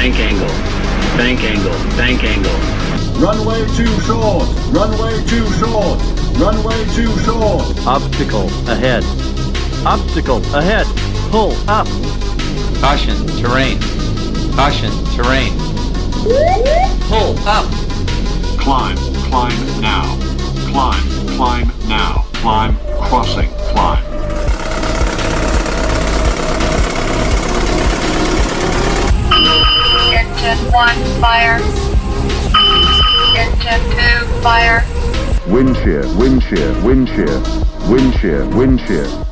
bank angle, bank angle, bank angle. Runway too short, runway too short, runway too short. Obstacle ahead. Obstacle ahead. Pull up. Caution, terrain. Caution, terrain. Pull up. Climb, climb now. Climb, climb now. Climb, crossing, climb. Engine 1, fire. Engine 2, fire. Wind shear, wind shear, wind shear, wind shear, wind shear.